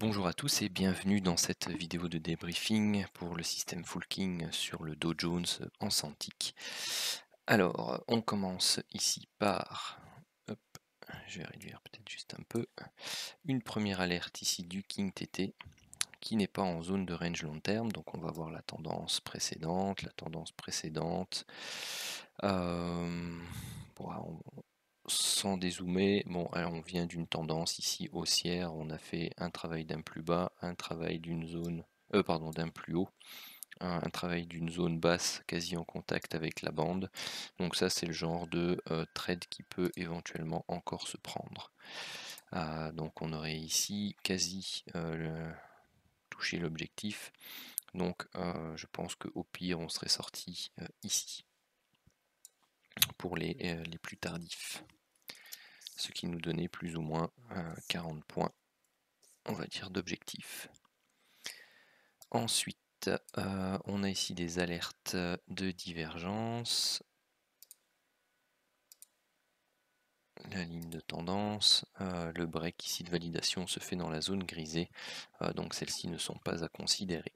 Bonjour à tous et bienvenue dans cette vidéo de débriefing pour le système Full King sur le Dow Jones en Santic. Alors, on commence ici par, hop, je vais réduire peut-être juste un peu, une première alerte ici du King TT qui n'est pas en zone de range long terme, donc on va voir la tendance précédente, sans dézoomer, bon, alors on vient d'une tendance ici haussière, on a fait un travail d'un plus bas, un travail d'une zone, d'un plus haut, un travail d'une zone basse quasi en contact avec la bande. Donc ça c'est le genre de trade qui peut éventuellement encore se prendre. Donc on aurait ici quasi touché l'objectif. Donc je pense qu'au pire on serait sorti ici pour les plus tardifs. Ce qui nous donnait plus ou moins 40 points, on va dire, d'objectif. Ensuite, on a ici des alertes de divergence. La ligne de tendance, le break ici de validation se fait dans la zone grisée, donc celles-ci ne sont pas à considérer.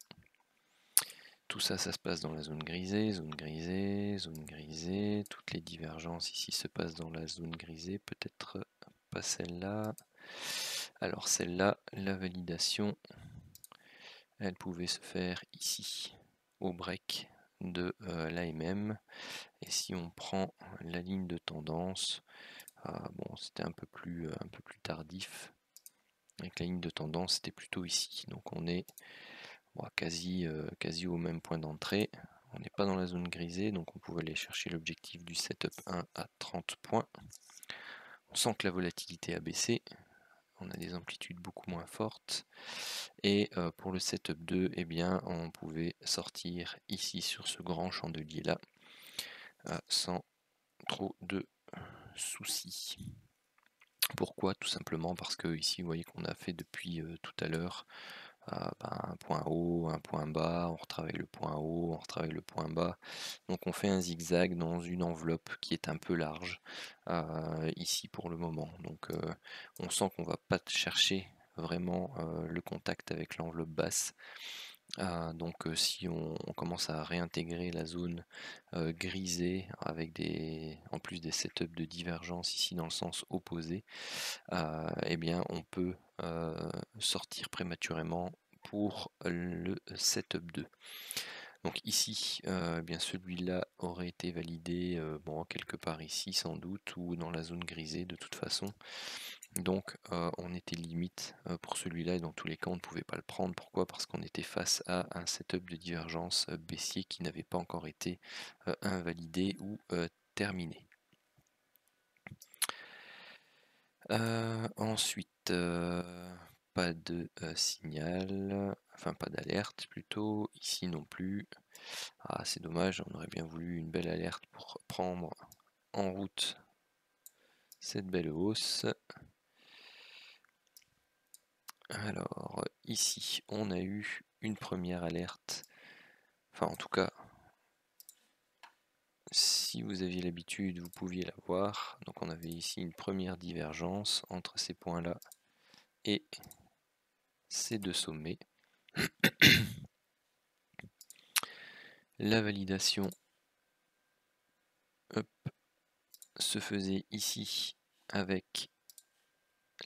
Tout ça, ça se passe dans la zone grisée, zone grisée, zone grisée. Toutes les divergences ici se passent dans la zone grisée, peut-être pas celle-là. Alors celle-là, la validation, elle pouvait se faire ici, au break de l'AMM. Et si on prend la ligne de tendance, bon, c'était un peu plus tardif. Avec la ligne de tendance, c'était plutôt ici. Donc on est quasi au même point d'entrée. On n'est pas dans la zone grisée, donc on pouvait aller chercher l'objectif du setup 1 à 30 points. On sent que la volatilité a baissé. On a des amplitudes beaucoup moins fortes. Et pour le setup 2, eh bien, on pouvait sortir ici sur ce grand chandelier là sans trop de soucis. Pourquoi? Tout simplement parce que ici vous voyez qu'on a fait depuis tout à l'heure un point haut, un point bas, on retravaille le point haut, on retravaille le point bas. Donc on fait un zigzag dans une enveloppe qui est un peu large ici pour le moment. Donc on sent qu'on va pas chercher vraiment le contact avec l'enveloppe basse. Donc si on commence à réintégrer la zone grisée avec en plus des setups de divergence ici dans le sens opposé, eh bien on peut sortir prématurément pour le setup 2. Donc ici, bien celui-là aurait été validé bon, quelque part ici sans doute, ou dans la zone grisée de toute façon. Donc on était limite pour celui-là, et dans tous les cas on ne pouvait pas le prendre. Pourquoi? Parce qu'on était face à un setup de divergence baissier qui n'avait pas encore été invalidé ou terminé. Ensuite, pas de signal, enfin pas d'alerte plutôt, ici non plus. Ah, c'est dommage, on aurait bien voulu une belle alerte pour prendre en route cette belle hausse. Alors ici on a eu une première alerte, enfin en tout cas si vous aviez l'habitude vous pouviez la voir. Donc on avait ici une première divergence entre ces points là et ces deux sommets. La validation se faisait ici avec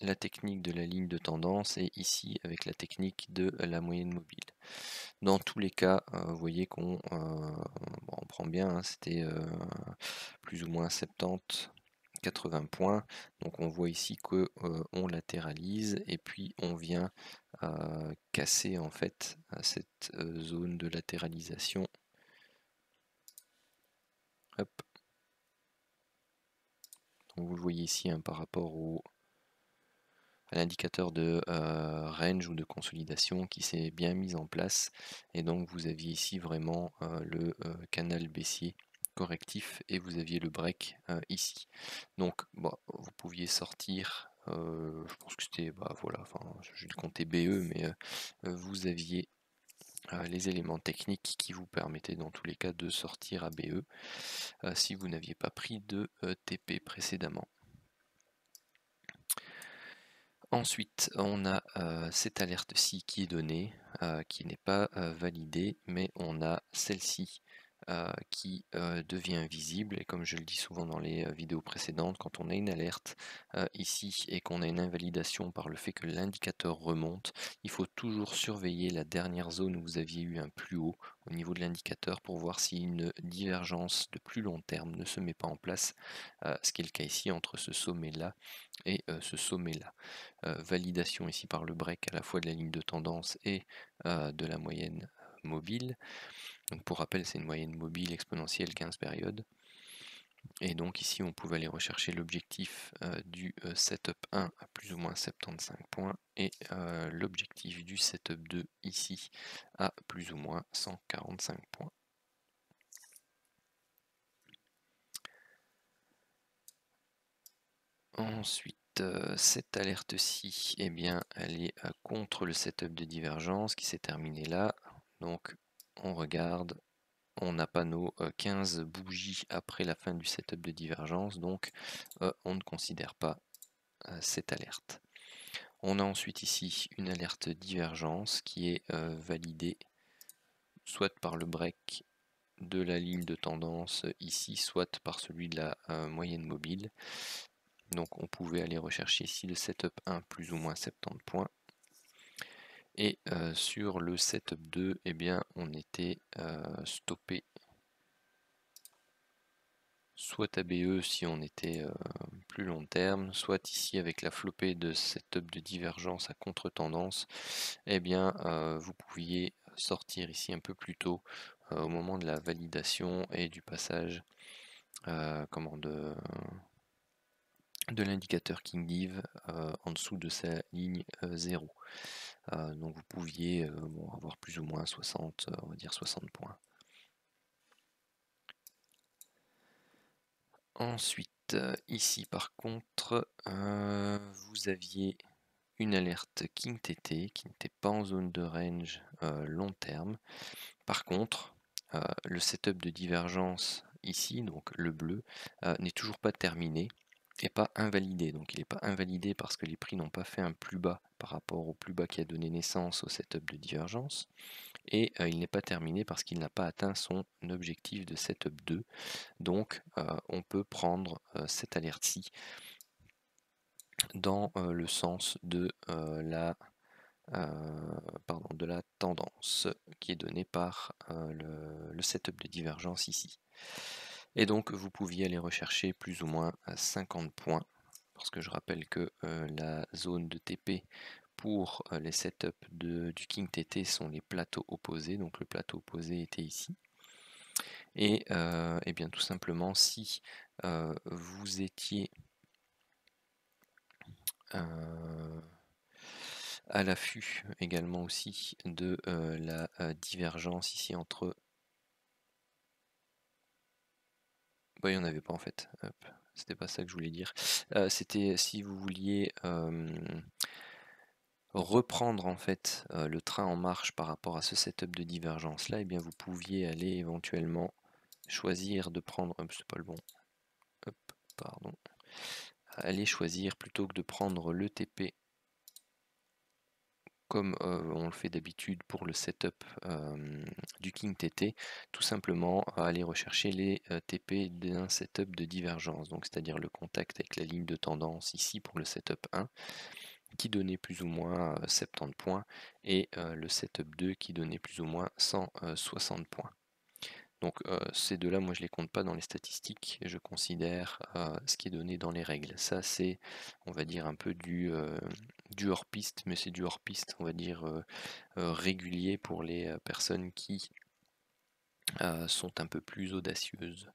la technique de la ligne de tendance et ici avec la technique de la moyenne mobile. Dans tous les cas, vous voyez qu'on on prend bien, hein, c'était plus ou moins 70-80 points. Donc on voit ici que on latéralise et puis on vient casser en fait cette zone de latéralisation. Hop. Donc vous le voyez ici hein, par rapport à l'indicateur de range ou de consolidation qui s'est bien mis en place, et donc vous aviez ici vraiment le canal baissier correctif et vous aviez le break ici. Donc bon, vous pouviez sortir, je pense que c'était, voilà, enfin je vais le compter BE, mais vous aviez les éléments techniques qui vous permettaient dans tous les cas de sortir à BE si vous n'aviez pas pris de TP précédemment. Ensuite, on a cette alerte-ci qui est donnée, qui n'est pas validée, mais on a celle-ci qui devient visible. Et comme je le dis souvent dans les vidéos précédentes, quand on a une alerte ici et qu'on a une invalidation par le fait que l'indicateur remonte, il faut toujours surveiller la dernière zone où vous aviez eu un plus haut au niveau de l'indicateur pour voir si une divergence de plus long terme ne se met pas en place, ce qui est le cas ici entre ce sommet-là et ce sommet-là. Validation ici par le break à la fois de la ligne de tendance et de la moyenne mobile. Donc pour rappel, c'est une moyenne mobile exponentielle 15 périodes. Et donc ici, on pouvait aller rechercher l'objectif du setup 1 à plus ou moins 75 points et l'objectif du setup 2 ici à plus ou moins 145 points. Ensuite, cette alerte-ci, eh bien, elle est contre le setup de divergence qui s'est terminé là. Donc, on regarde, on n'a pas nos 15 bougies après la fin du setup de divergence, donc on ne considère pas cette alerte. On a ensuite ici une alerte divergence qui est validée soit par le break de la ligne de tendance ici, soit par celui de la moyenne mobile. Donc on pouvait aller rechercher ici le setup 1 plus ou moins 70 points. Et sur le setup 2, eh bien, on était stoppé soit ABE si on était plus long terme, soit ici avec la flopée de setup de divergence à contre-tendance, eh bien vous pouviez sortir ici un peu plus tôt au moment de la validation et du passage de l'indicateur King Give en dessous de sa ligne 0. Donc vous pouviez avoir plus ou moins 60, on va dire 60 points. Ensuite, ici par contre, vous aviez une alerte King TT qui n'était pas en zone de range long terme. Par contre, le setup de divergence ici, donc le bleu, n'est toujours pas terminé et pas invalidé. Donc il n'est pas invalidé parce que les prix n'ont pas fait un plus bas par rapport au plus bas qui a donné naissance au setup de divergence. Et il n'est pas terminé parce qu'il n'a pas atteint son objectif de setup 2. Donc on peut prendre cette alerte-ci dans le sens de la tendance qui est donnée par le setup de divergence ici. Et donc vous pouviez aller rechercher plus ou moins 50 points, parce que je rappelle que la zone de TP pour les setups du King TT sont les plateaux opposés, donc le plateau opposé était ici. Et bien tout simplement, si vous étiez à l'affût également aussi de la divergence ici entre... Bah, il n'y en avait pas en fait, c'était pas ça que je voulais dire. C'était si vous vouliez reprendre en fait le train en marche par rapport à ce setup de divergence là, et bien vous pouviez aller éventuellement choisir de prendre... c'est pas le bon. Hop, pardon. Aller choisir plutôt que de prendre le TP comme on le fait d'habitude pour le setup du King TT, tout simplement aller rechercher les TP d'un setup de divergence, donc c'est-à-dire le contact avec la ligne de tendance ici pour le setup 1 qui donnait plus ou moins 70 points et le setup 2 qui donnait plus ou moins 160 points. Donc ces deux-là, moi je les compte pas dans les statistiques, je considère ce qui est donné dans les règles. Ça c'est, on va dire, un peu du hors-piste, mais c'est du hors-piste, on va dire, régulier pour les personnes qui sont un peu plus audacieuses.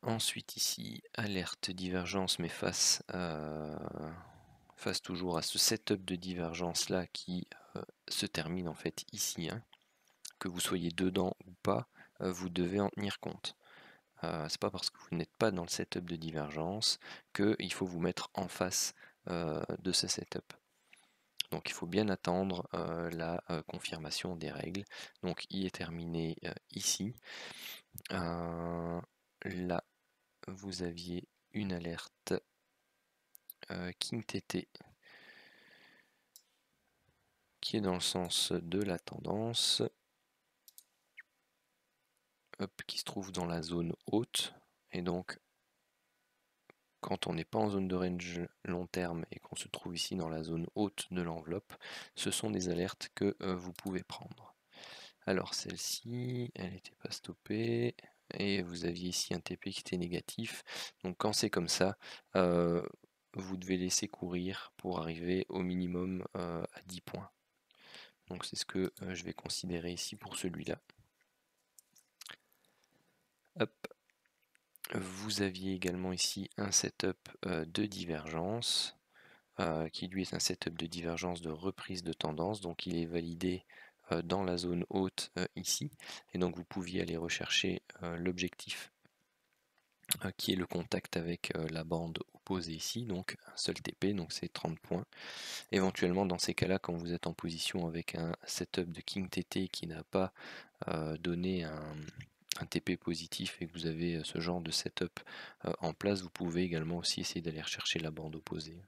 Ensuite ici, alerte divergence, mais face toujours à ce setup de divergence là qui se termine en fait ici, hein. Que vous soyez dedans ou pas, vous devez en tenir compte. C'est pas parce que vous n'êtes pas dans le setup de divergence qu'il faut vous mettre en face de ce setup. Donc il faut bien attendre la confirmation des règles. Donc il est terminé ici. Là, vous aviez une alerte King TT qui est dans le sens de la tendance, qui se trouve dans la zone haute, et donc quand on n'est pas en zone de range long terme et qu'on se trouve ici dans la zone haute de l'enveloppe, ce sont des alertes que vous pouvez prendre. Alors celle-ci, elle n'était pas stoppée, et vous aviez ici un TP qui était négatif, donc quand c'est comme ça, vous devez laisser courir pour arriver au minimum à 10 points. Donc c'est ce que je vais considérer ici pour celui-là. Hop. Vous aviez également ici un setup de divergence, qui lui est un setup de divergence de reprise de tendance, donc il est validé dans la zone haute ici, et donc vous pouviez aller rechercher l'objectif qui est le contact avec la bande opposée ici, donc un seul TP, donc c'est 30 points. Éventuellement dans ces cas-là, quand vous êtes en position avec un setup de King TT qui n'a pas donné un TP positif et que vous avez ce genre de setup en place, vous pouvez également aussi essayer d'aller rechercher la bande opposée.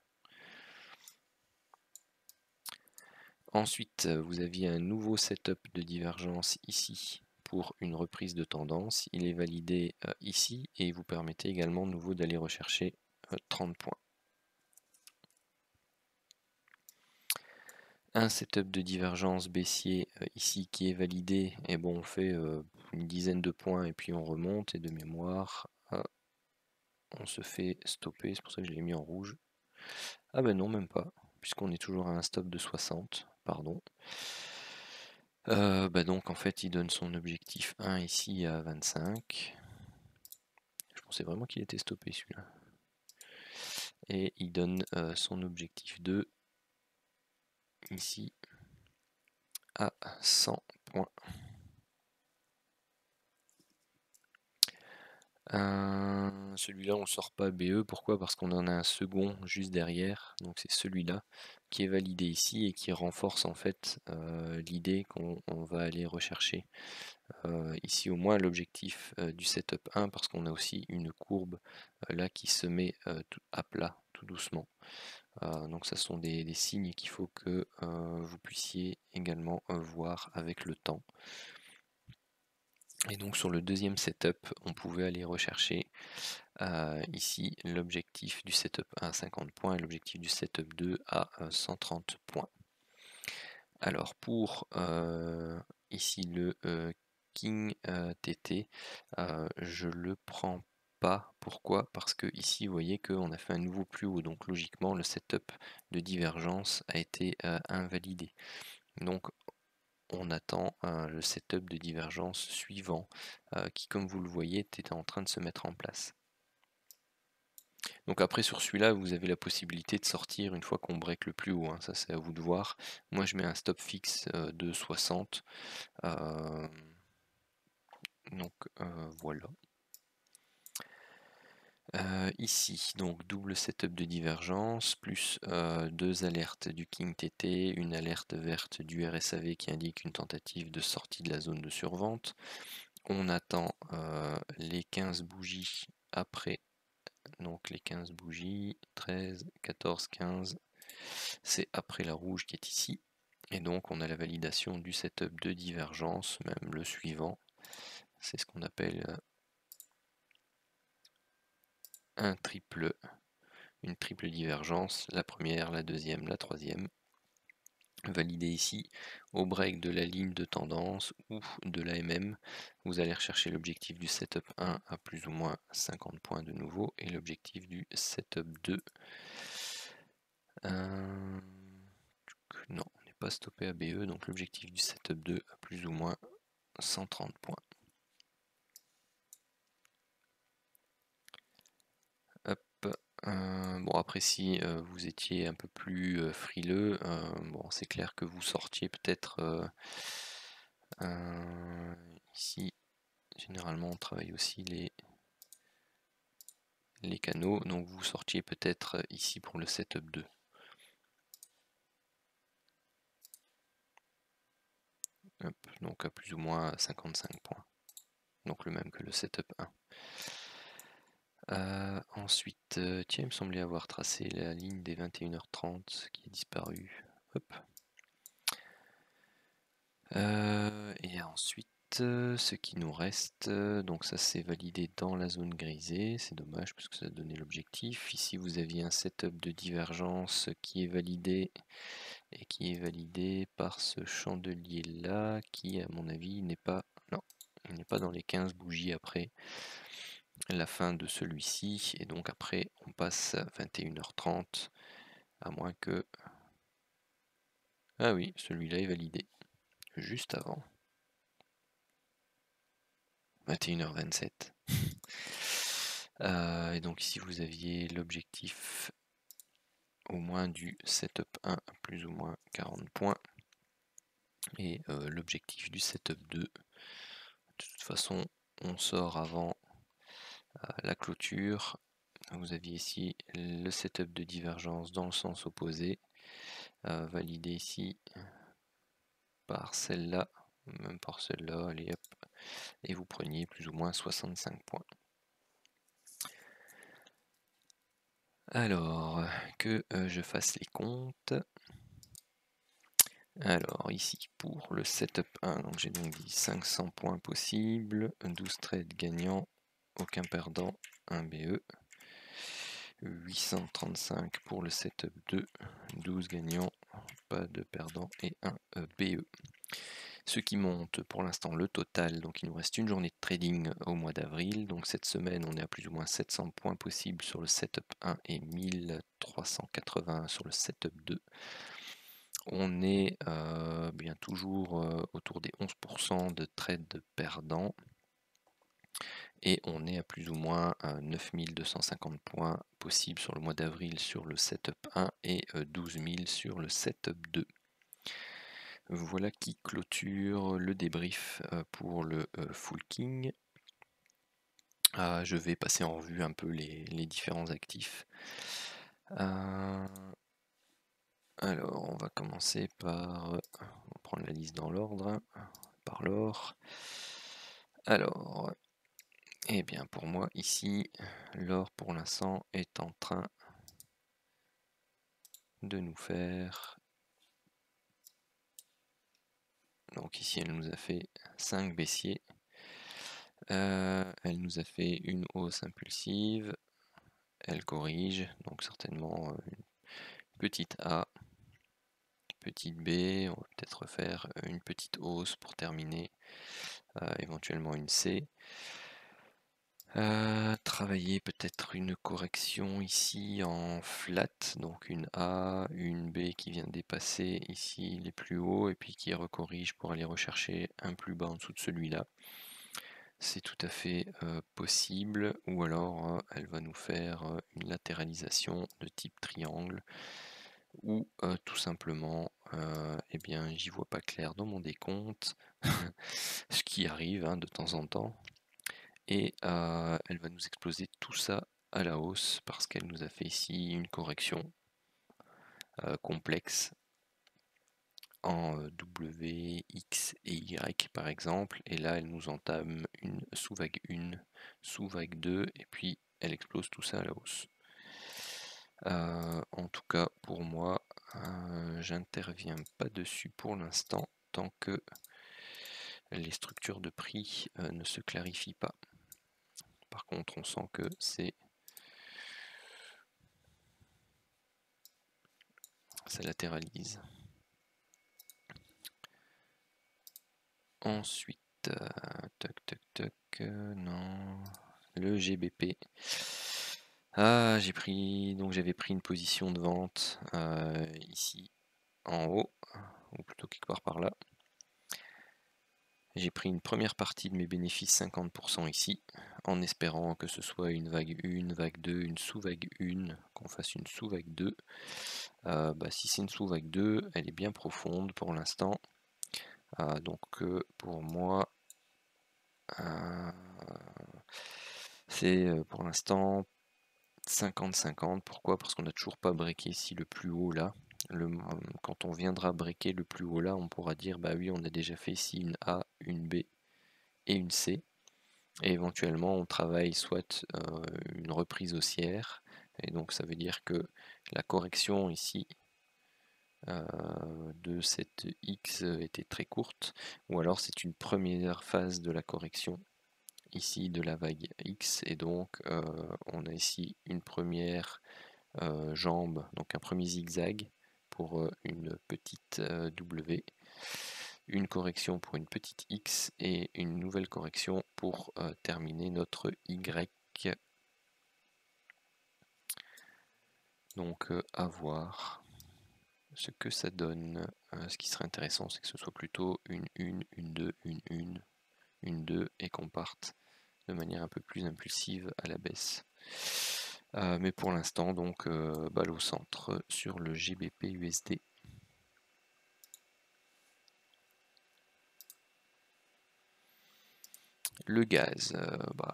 Ensuite, vous aviez un nouveau setup de divergence ici pour une reprise de tendance. Il est validé ici et il vous permettait également de nouveau d'aller rechercher 30 points. Un setup de divergence baissier ici qui est validé, et bon, on fait une dizaine de points et puis on remonte, et de mémoire on se fait stopper, c'est pour ça que je l'ai mis en rouge. Ah ben non, même pas, puisqu'on est toujours à un stop de 60, pardon. Bah donc en fait il donne son objectif 1 ici à 25. Je pensais vraiment qu'il était stoppé celui-là. Et il donne son objectif 2 ici à 100 points. Celui-là on ne sort pas BE, pourquoi? Parce qu'on en a un second juste derrière, donc c'est celui-là qui est validé ici et qui renforce en fait l'idée qu'on va aller rechercher ici au moins l'objectif du setup 1, parce qu'on a aussi une courbe là qui se met à plat tout doucement. Donc ça sont des signes qu'il faut que vous puissiez également voir avec le temps. Et donc sur le deuxième setup, on pouvait aller rechercher ici l'objectif du setup 1 à 50 points et l'objectif du setup 2 à 130 points. Alors pour ici le King TT, je le prends pas. Pourquoi? Parce que ici vous voyez qu'on a fait un nouveau plus haut, donc logiquement le setup de divergence a été invalidé. Donc on attend le setup de divergence suivant qui, comme vous le voyez, était en train de se mettre en place. Donc après sur celui-là vous avez la possibilité de sortir une fois qu'on break le plus haut, hein. Ça c'est à vous de voir. Moi je mets un stop fixe de 60. Donc voilà. Ici, donc double setup de divergence, plus deux alertes du King TT, une alerte verte du RSAV qui indique une tentative de sortie de la zone de survente. On attend les 15 bougies après, donc les 15 bougies, 13, 14, 15, c'est après la rouge qui est ici. Et donc on a la validation du setup de divergence, même le suivant. C'est ce qu'on appelle une triple divergence, la première, la deuxième, la troisième, validée ici au break de la ligne de tendance ou de l'AMM. Vous allez rechercher l'objectif du setup 1 à plus ou moins 50 points de nouveau et l'objectif du setup 2. Non, on n'est pas stoppé à BE, donc l'objectif du setup 2 à plus ou moins 130 points. Bon après si vous étiez un peu plus frileux, bon c'est clair que vous sortiez peut-être ici, généralement on travaille aussi les canaux, donc vous sortiez peut-être ici pour le setup 2. Hop, donc à plus ou moins 55 points, donc le même que le setup 1. Ensuite, tiens, il me semblait avoir tracé la ligne des 21h30 qui a disparu. Hop. Et ensuite, ce qui nous reste, donc ça c'est validé dans la zone grisée, c'est dommage parce que ça a donné l'objectif. Ici vous aviez un setup de divergence qui est validé et qui est validé par ce chandelier là qui à mon avis n'est pas, non, il n'est pas dans les 15 bougies après la fin de celui-ci, et donc après on passe à 21h30 à moins que, ah oui, celui-là est validé juste avant 21h27. Et donc ici vous aviez l'objectif au moins du setup 1 plus ou moins 40 points et l'objectif du setup 2. De toute façon on sort avant la clôture. Vous aviez ici le setup de divergence dans le sens opposé, validé ici par celle-là, même par celle-là, allez hop, et vous preniez plus ou moins 65 points. Alors, que je fasse les comptes. Alors ici pour le setup 1, donc j'ai donc dit 500 points possibles, 12 trades gagnants, aucun perdant, 1 BE. 835 pour le setup 2, 12 gagnants, pas de perdant et 1 BE. Ce qui monte pour l'instant le total, donc il nous reste une journée de trading au mois d'avril, donc cette semaine on est à plus ou moins 700 points possibles sur le setup 1 et 1380 sur le setup 2. On est bien toujours autour des 11% de trades perdants et on est à plus ou moins 9250 points possibles sur le mois d'avril sur le setup 1 et 12 000 sur le setup 2. Voilà qui clôture le débrief pour le Full King. Je vais passer en revue un peu les différents actifs. Alors, on va commencer par... on va prendre la liste dans l'ordre, par l'or. Alors, eh bien pour moi, ici, l'or pour l'instant est en train de nous faire... Donc ici, elle nous a fait 5 baissiers. Elle nous a fait une hausse impulsive. Elle corrige, donc certainement une petite A, petite B, on va peut-être faire une petite hausse pour terminer, éventuellement une C. Travailler peut-être une correction ici en flat, donc une A, une B qui vient dépasser ici les plus hauts et puis qui recorrige pour aller rechercher un plus bas en dessous de celui-là. C'est tout à fait possible, ou alors elle va nous faire une latéralisation de type triangle, ou tout simplement, eh bien j'y vois pas clair dans mon décompte, ce qui arrive de temps en temps, et elle va nous exploser tout ça à la hausse parce qu'elle nous a fait ici une correction complexe en W, X et Y par exemple, et là elle nous entame une sous-vague 1, sous-vague 2, et puis elle explose tout ça à la hausse. En tout cas pour moi, j'interviens pas dessus pour l'instant tant que les structures de prix ne se clarifient pas. Par contre on sent que ça latéralise. Ensuite, non, le GBP. J'avais pris une position de vente ici en haut, ou plutôt quelque part par là. J'ai pris une première partie de mes bénéfices 50% ici, en espérant que ce soit une vague 1, vague 2, une sous-vague 1, qu'on fasse une sous-vague 2. Si c'est une sous-vague 2, elle est bien profonde pour l'instant. Donc pour moi, c'est pour l'instant 50-50. Pourquoi? Parce qu'on n'a toujours pas breaké ici le plus haut là. Quand on viendra breaker le plus haut là, on pourra dire bah oui, on a déjà fait ici une A, une B et une C. Et éventuellement on travaille soit une reprise haussière, et donc ça veut dire que la correction ici de cette X était très courte, ou alors c'est une première phase de la correction ici de la vague X, et donc on a ici une première jambe, donc un premier zigzag pour une petite W, une correction pour une petite X et une nouvelle correction pour terminer notre Y. Donc à voir ce que ça donne. Ce qui serait intéressant, c'est que ce soit plutôt une 2, une 2, et qu'on parte de manière un peu plus impulsive à la baisse. Mais pour l'instant, donc, balle au centre sur le GBP USD. Le gaz,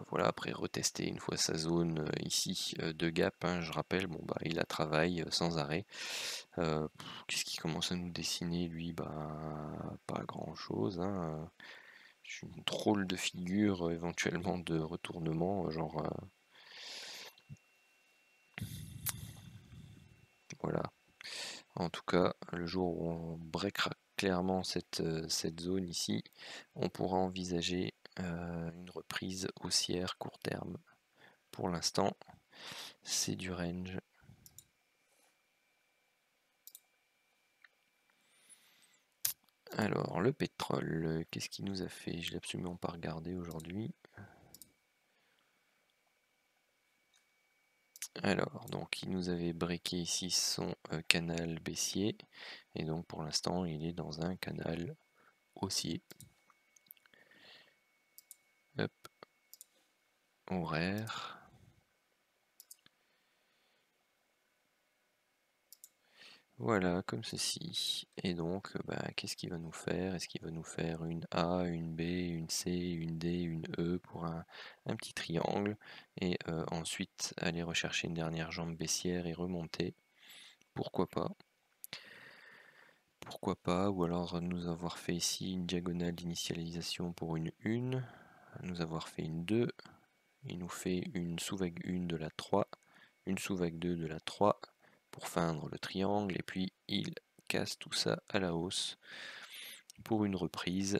voilà, après retester une fois sa zone ici de gap, hein, je rappelle, bon bah il la travaille sans arrêt. Qu'est-ce qui commence à nous dessiner lui? Pas grand chose, hein. Une drôle de figure éventuellement de retournement, genre voilà. En tout cas, le jour où on breakera clairement cette zone ici, on pourra envisager une reprise haussière court terme. Pour l'instant, c'est du range. Alors, le pétrole, qu'est-ce qu'il nous a fait? Je l'ai absolument pas regardé aujourd'hui. Alors, donc il nous avait breaké ici son canal baissier, et donc pour l'instant il est dans un canal haussier. Hop, horaire. Voilà, comme ceci. Et donc, qu'est-ce qu'il va nous faire? Est-ce qu'il va nous faire une A, une B, une C, une D, une E pour un petit triangle, et ensuite aller rechercher une dernière jambe baissière et remonter? Pourquoi pas? Pourquoi pas? Ou alors nous avoir fait ici une diagonale d'initialisation pour une 1, nous avoir fait une 2, il nous fait une sous-vague 1 de la 3, une sous-vague 2 de la 3 pour feindre le triangle, et puis il casse tout ça à la hausse pour une reprise.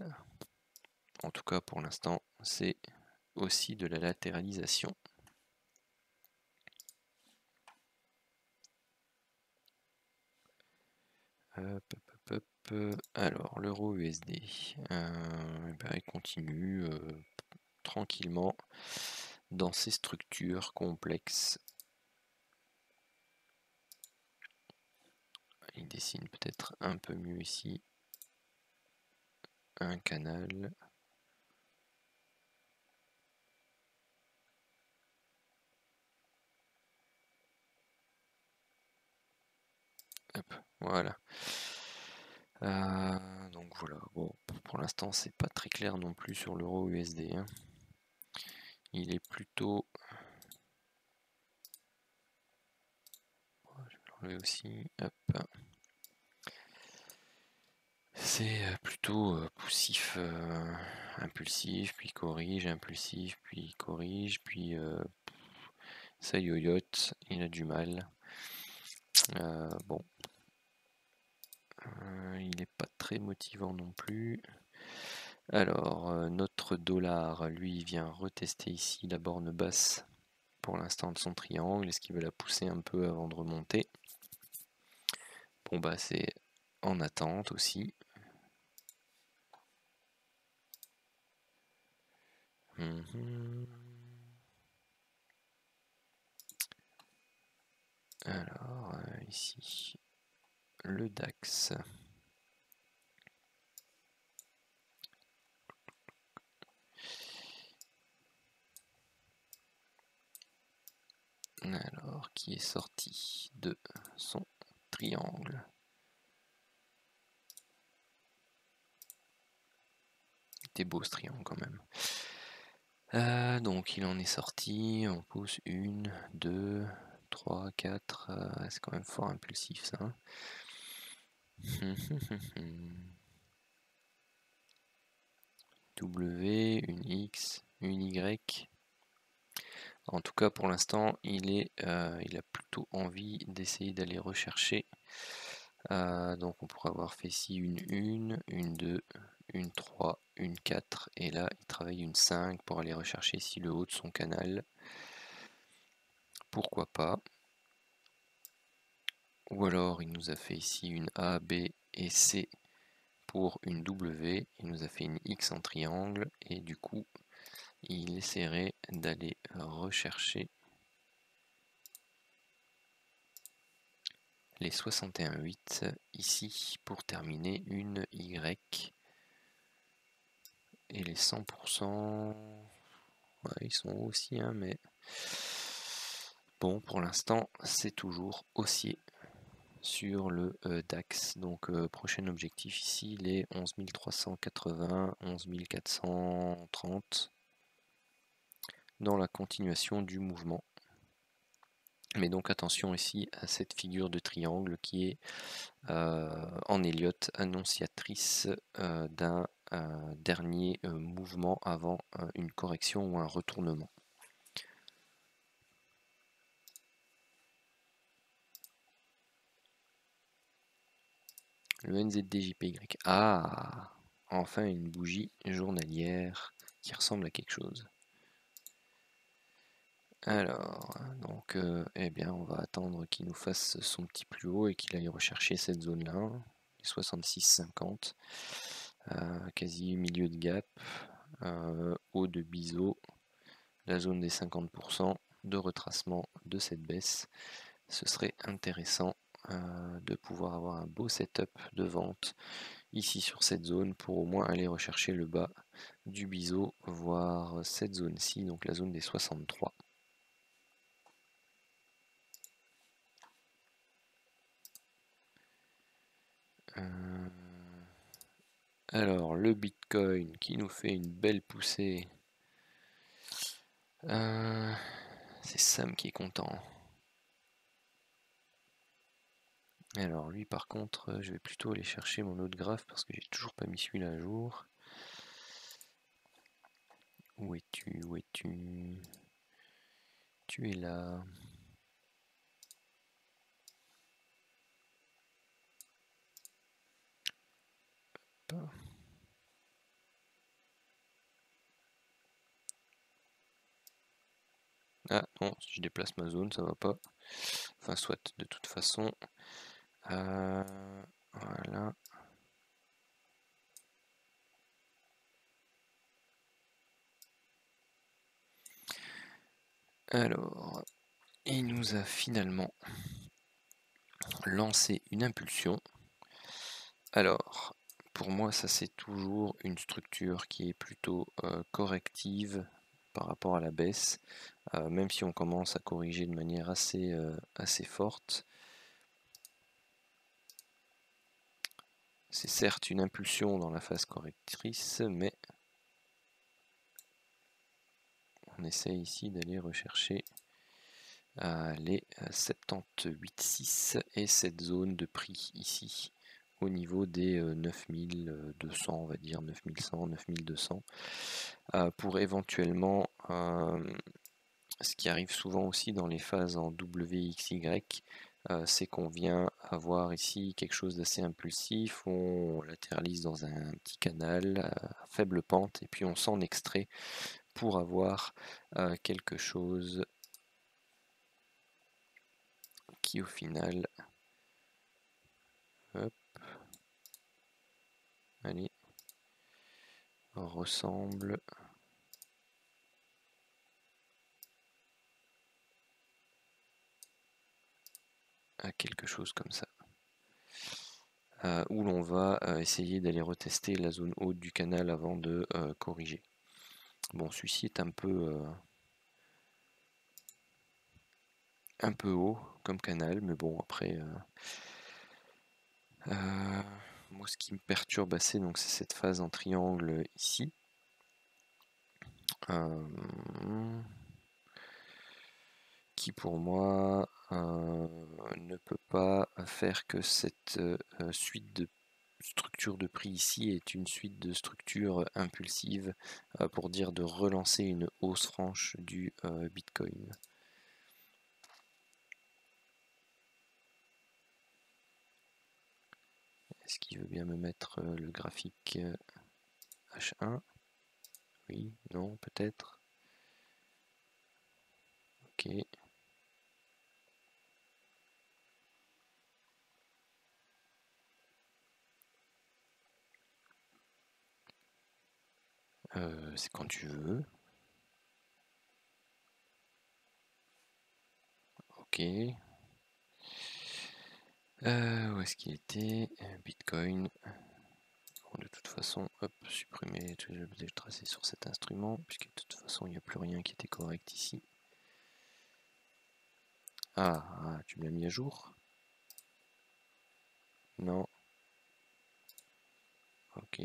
En tout cas pour l'instant c'est aussi de la latéralisation. Alors l'euro USD, il continue tranquillement dans ces structures complexes. Il dessine peut-être un peu mieux ici un canal. Hop, voilà. Donc voilà, bon, pour l'instant c'est pas très clair non plus sur l'euro USD, hein. Il est plutôt... Je vais l'enlever aussi, hop. C'est plutôt poussif, impulsif, puis corrige, impulsif, puis corrige, puis ça yoyote, il a du mal. Bon, il n'est pas très motivant non plus. Alors, notre dollar, lui, vient retester ici la borne basse pour l'instant de son triangle. Est-ce qu'il veut la pousser un peu avant de remonter? Bon, bah, c'est en attente aussi. Alors, ici, le DAX. Alors, qui est sorti de son triangle. C'était beau ce triangle quand même. Donc il en est sorti, on pousse 1, 2, 3, 4, c'est quand même fort impulsif ça. Hein. W, une X, une Y. En tout cas, pour l'instant, il a plutôt envie d'essayer d'aller rechercher. Donc on pourrait avoir fait ici une 2, une 3, une 4, et là il travaille une 5 pour aller rechercher ici le haut de son canal. Pourquoi pas. Ou alors il nous a fait ici une A, B et C pour une W, il nous a fait une X en triangle, et du coup il essaierait d'aller rechercher les 61,8 ici pour terminer une Y. Et les 100%, ouais, ils sont aussi, hein, mais bon, pour l'instant, c'est toujours haussier sur le DAX. Donc, prochain objectif ici, les 11 380, 11 430 dans la continuation du mouvement. Mais donc attention ici à cette figure de triangle qui est en Elliott annonciatrice d'un dernier mouvement avant une correction ou un retournement. Le NZDJPY. Ah, enfin une bougie journalière qui ressemble à quelque chose. Alors, donc, eh bien, on va attendre qu'il nous fasse son petit plus haut et qu'il aille rechercher cette zone-là, les 66,50, quasi milieu de gap, haut de biseau, la zone des 50% de retracement de cette baisse. Ce serait intéressant de pouvoir avoir un beau setup de vente ici sur cette zone pour au moins aller rechercher le bas du biseau, voire cette zone-ci, donc la zone des 63. Alors le Bitcoin qui nous fait une belle poussée. C'est Sam qui est content. Alors lui par contre, je vais plutôt aller chercher mon autre graphe parce que j'ai toujours pas mis celui-là à jour. Où es-tu? Où es-tu? Tu es là. Ah non, si je déplace ma zone, ça va pas. Enfin, soit, de toute façon. Voilà. Alors, il nous a finalement lancé une impulsion. Alors, pour moi, ça c'est toujours une structure qui est plutôt corrective par rapport à la baisse, même si on commence à corriger de manière assez forte. C'est certes une impulsion dans la phase correctrice, mais on essaye ici d'aller rechercher les 78,6 et cette zone de prix ici au niveau des 9200, on va dire 9100, 9200, pour éventuellement, ce qui arrive souvent aussi dans les phases en WXY, c'est qu'on vient avoir ici quelque chose d'assez impulsif, on latéralise dans un petit canal à faible pente et puis on s'en extrait pour avoir quelque chose qui au final, hop, allez, ressemble à quelque chose comme ça. Où l'on va essayer d'aller retester la zone haute du canal avant de corriger. Bon, celui-ci est un peu haut comme canal, mais bon, après, moi ce qui me perturbe assez, donc c'est cette phase en triangle ici. Qui pour moi ne peut pas faire que cette suite de structure de prix ici est une suite de structures impulsives pour dire de relancer une hausse franche du Bitcoin. Est-ce qu'il veut bien me mettre le graphique H1? Oui, non, peut-être. Ok. C'est quand tu veux. Ok. Où est-ce qu'il était? Bitcoin. Bon, de toute façon, hop, supprimer tout ce que j'ai tracé sur cet instrument, puisque de toute façon, il n'y a plus rien qui était correct ici. Ah, tu me l'as mis à jour? Non. Ok.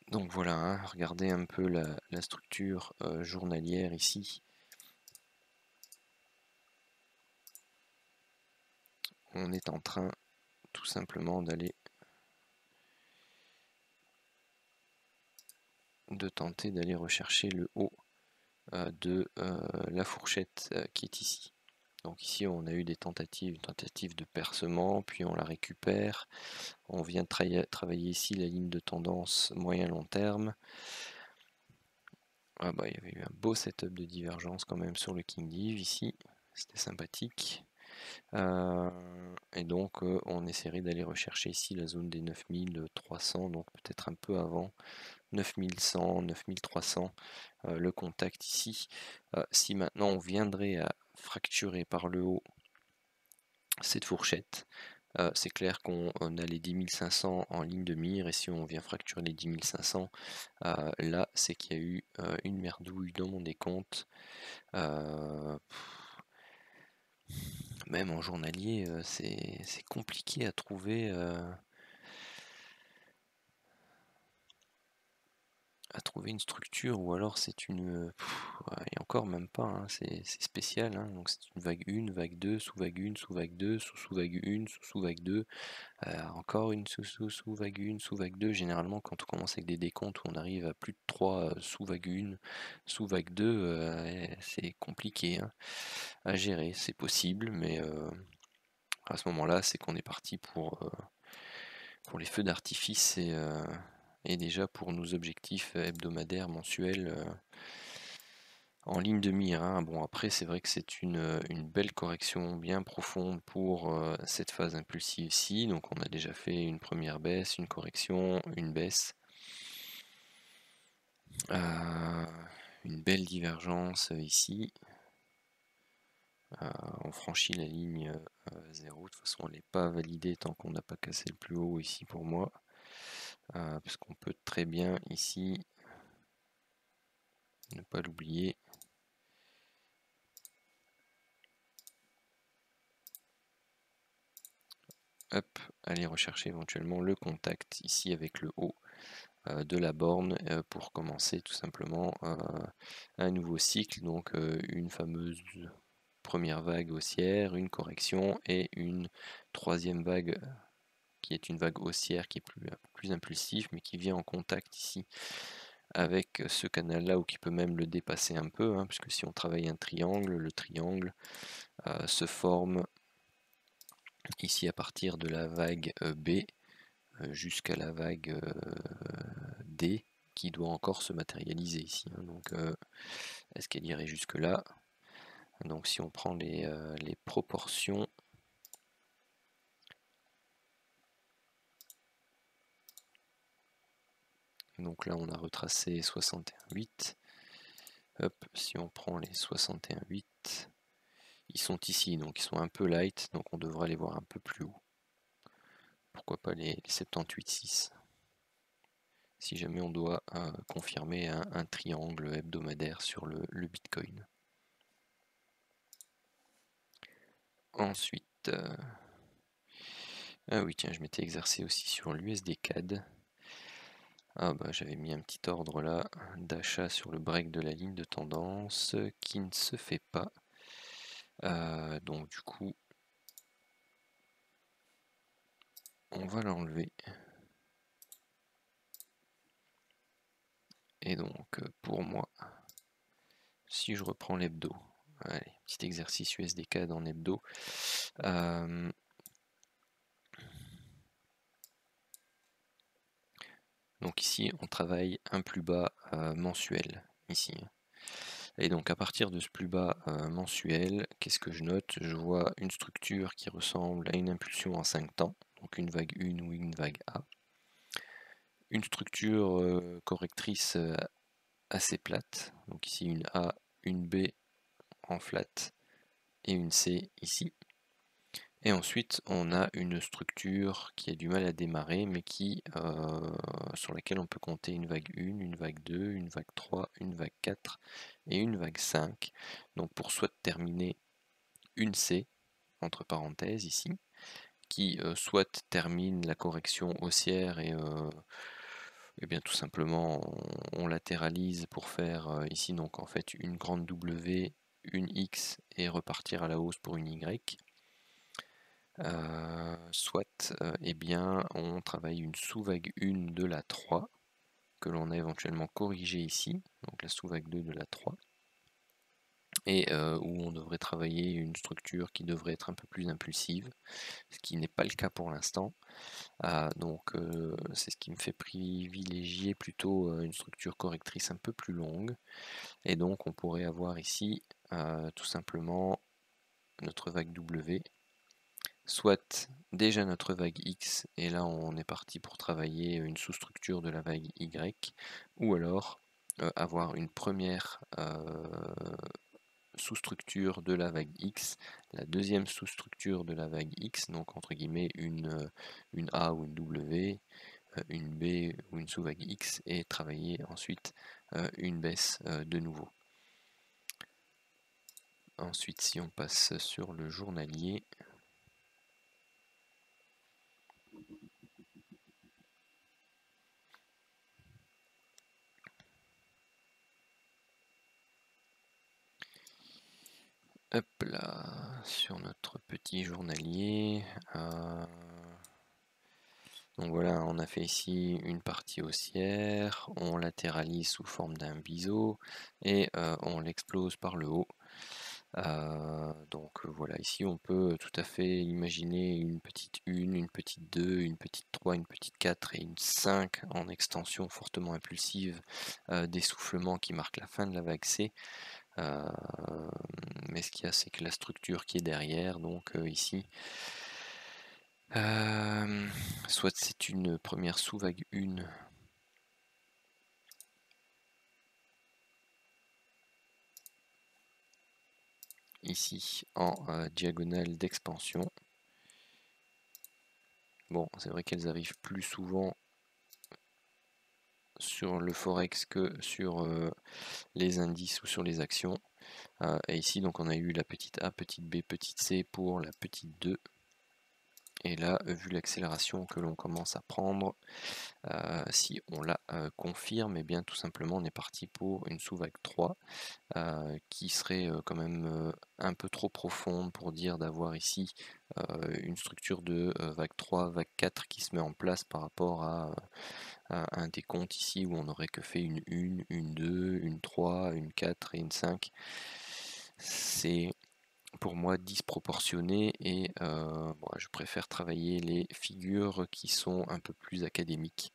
Donc voilà, hein, regardez un peu la structure journalière ici. On est en train tout simplement de tenter d'aller rechercher le haut de la fourchette qui est ici. Donc ici on a eu des tentatives, une tentative de percement, puis on la récupère. On vient travailler ici la ligne de tendance moyen-long terme. Ah bah, il y avait eu un beau setup de divergence quand même sur le King Div ici, c'était sympathique. Et donc on essaierait d'aller rechercher ici la zone des 9300, donc peut-être un peu avant 9100, 9300, le contact ici. Si maintenant on viendrait à fracturer par le haut cette fourchette, c'est clair qu'on a les 10 500 en ligne de mire, et si on vient fracturer les 10 500, là c'est qu'il y a eu une merdouille dans mon décompte. Même en journalier, c'est compliqué à trouver une structure, ou alors c'est une... et encore même pas, hein, c'est spécial, hein, donc c'est une vague 1, vague 2, sous-vague 1, sous-vague 2, sous-vague 1, sous-vague 2, encore une sous-vague 1, sous-vague 2, généralement quand on commence avec des décomptes où on arrive à plus de 3 sous-vague 1, sous-vague 2, c'est compliqué hein, à gérer, c'est possible, mais à ce moment-là c'est qu'on est parti pour les feux d'artifice et déjà pour nos objectifs hebdomadaires, mensuels en ligne de mire. Hein. Bon, après, c'est vrai que c'est une belle correction bien profonde pour cette phase impulsive-ci. Donc, on a déjà fait une première baisse, une correction, une baisse. Une belle divergence ici. On franchit la ligne 0. De toute façon, elle n'est pas validée tant qu'on n'a pas cassé le plus haut ici pour moi. Parce qu'on peut très bien ici, ne pas l'oublier, hop, aller rechercher éventuellement le contact ici avec le haut de la borne pour commencer tout simplement un nouveau cycle, donc une fameuse première vague haussière, une correction et une troisième vague qui est une vague haussière qui est plus impulsive mais qui vient en contact ici avec ce canal là, ou qui peut même le dépasser un peu, hein, puisque si on travaille un triangle, le triangle se forme ici à partir de la vague B jusqu'à la vague D qui doit encore se matérialiser ici. Hein. Donc est-ce qu'elle irait jusque là? Donc si on prend les proportions, donc là on a retracé 61,8. Hop, si on prend les 61,8, ils sont ici, donc ils sont un peu light, donc on devrait les voir un peu plus haut. Pourquoi pas les 78,6 si jamais on doit confirmer un triangle hebdomadaire sur le Bitcoin. Ensuite, ah oui tiens, je m'étais exercé aussi sur l'USD CAD. Ah bah j'avais mis un petit ordre là d'achat sur le break de la ligne de tendance qui ne se fait pas. Donc du coup, on va l'enlever. Et donc, pour moi, si je reprends l'hebdo, allez, petit exercice USDCAD en hebdo. Donc ici, on travaille un plus bas mensuel, ici. Et donc à partir de ce plus bas mensuel, qu'est-ce que je note? Je vois une structure qui ressemble à une impulsion en 5 temps, donc une vague 1 ou une vague A. Une structure correctrice assez plate, donc ici une A, une B en flat et une C ici. Et ensuite on a une structure qui a du mal à démarrer mais sur laquelle on peut compter une vague 1, une vague 2, une vague 3, une vague 4 et une vague 5. Donc pour soit terminer une C, entre parenthèses ici, qui soit termine la correction haussière et bien tout simplement on latéralise pour faire ici donc en fait une grande W, une X et repartir à la hausse pour une Y. Soit eh bien on travaille une sous-vague 1 de la 3 que l'on a éventuellement corrigée ici, donc la sous-vague 2 de la 3, et où on devrait travailler une structure qui devrait être un peu plus impulsive, ce qui n'est pas le cas pour l'instant. Donc c'est ce qui me fait privilégier plutôt une structure correctrice un peu plus longue, et donc on pourrait avoir ici tout simplement notre vague W, soit déjà notre vague X, et là on est parti pour travailler une sous-structure de la vague Y, ou alors avoir une première sous-structure de la vague X, la deuxième sous-structure de la vague X, donc entre guillemets une A ou une W, une B ou une sous-vague X, et travailler ensuite une baisse de nouveau. Ensuite, si on passe sur le journalier, hop là, sur notre petit journalier, donc voilà, on a fait ici une partie haussière, on latéralise sous forme d'un biseau et on l'explose par le haut. Donc voilà, ici on peut tout à fait imaginer une petite 1, une petite 2, une petite 3, une petite 4 et une 5 en extension fortement impulsive, d'essoufflement qui marque la fin de la vague C. Mais ce qu'il y a, c'est que la structure qui est derrière, donc ici, soit c'est une première sous-vague 1, ici en diagonale d'expansion. Bon, c'est vrai qu'elles arrivent plus souvent sur le forex que sur les indices ou sur les actions. Et ici donc on a eu la petite A, petite B, petite C pour la petite 2. Et là, vu l'accélération que l'on commence à prendre, si on la confirme, et bien tout simplement on est parti pour une sous-vague 3 qui serait quand même un peu trop profonde pour dire d'avoir ici une structure de vague 3, vague 4 qui se met en place par rapport à un décompte ici où on n'aurait que fait une 1, une 2, une 3, une 4 et une 5. C'est pour moi disproportionné et je préfère travailler les figures qui sont un peu plus académiques.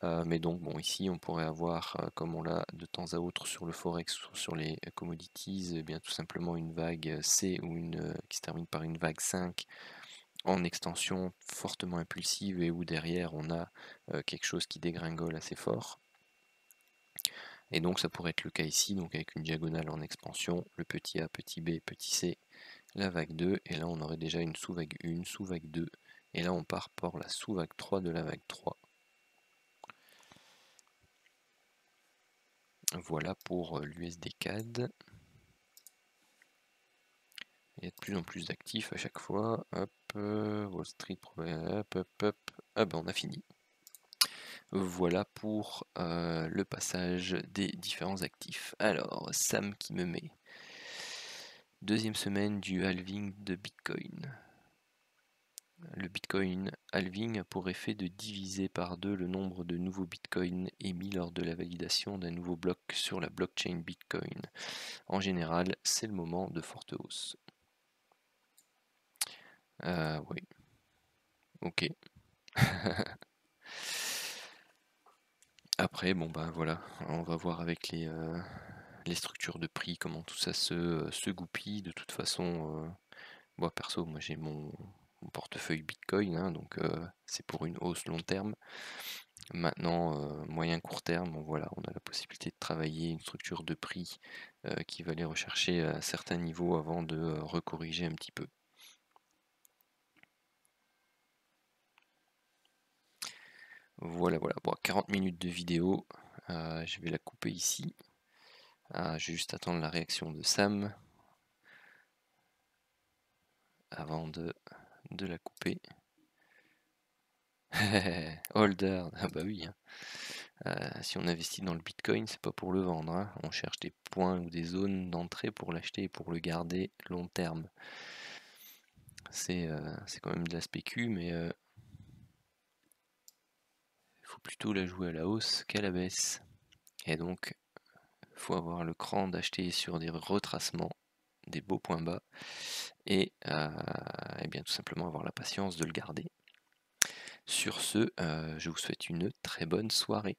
Mais donc bon, ici on pourrait avoir, comme on l'a de temps à autre sur le forex ou sur les commodities, eh bien tout simplement une vague C ou qui se termine par une vague 5 en extension fortement impulsive et où derrière on a quelque chose qui dégringole assez fort. Et donc ça pourrait être le cas ici, donc avec une diagonale en expansion, le petit A, petit B, petit C, la vague 2, et là on aurait déjà une sous-vague 1, sous-vague 2, et là on part pour la sous-vague 3 de la vague 3. Voilà pour l'USD-CAD. Il y a de plus en plus d'actifs à chaque fois. Hop, Wall Street, hop, hop, hop. Ah ben on a fini. Voilà pour le passage des différents actifs. Alors, Sam qui me met deuxième semaine du halving de Bitcoin. Le Bitcoin halving a pour effet de diviser par 2 le nombre de nouveaux Bitcoins émis lors de la validation d'un nouveau bloc sur la blockchain Bitcoin. En général, c'est le moment de forte hausse. Oui. Ok. Après, bon bah voilà, on va voir avec les structures de prix, comment tout ça se goupille. De toute façon, moi perso, moi j'ai mon portefeuille Bitcoin, hein, donc c'est pour une hausse long terme. Maintenant, moyen court terme, bon, voilà, on a la possibilité de travailler une structure de prix qui va aller rechercher à certains niveaux avant de recorriger un petit peu. Voilà, voilà. Bon, 40 minutes de vidéo, je vais la couper ici. Je vais juste attendre la réaction de Sam avant de la couper. Holder, ah bah oui. Si on investit dans le Bitcoin, c'est pas pour le vendre, hein. On cherche des points ou des zones d'entrée pour l'acheter et pour le garder long terme. C'est quand même de la spécu, mais il faut plutôt la jouer à la hausse qu'à la baisse. Et donc, il faut avoir le cran d'acheter sur des retracements, des beaux points bas, et bien tout simplement avoir la patience de le garder. Sur ce, je vous souhaite une très bonne soirée.